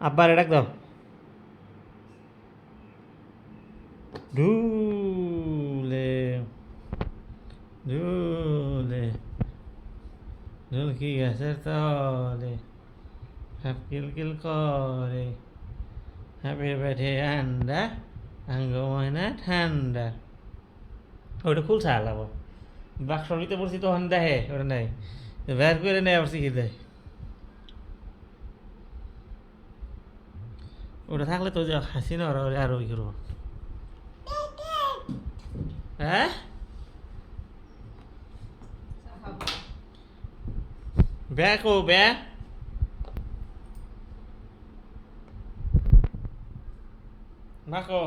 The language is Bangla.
আব্বার ডাক দাও। ঢুলে ঢুলে ঢুলকি গাছের তলে সাপ কিলকিল করে সাপের পেটে আন্ডা আঙ্গ ময়না ঠান্ডা। ওটা খুল চালাবো বাক্সর ভিতরে পড়ছি তখন দেখে ওটা নাই, বের করে নেয় আবার শিখে দেয়। ওটা থাকলে তো যা হাসি না ওরা আরো ই করবো। হ্যাঁ ব্যাক ও ব্যাক বাকো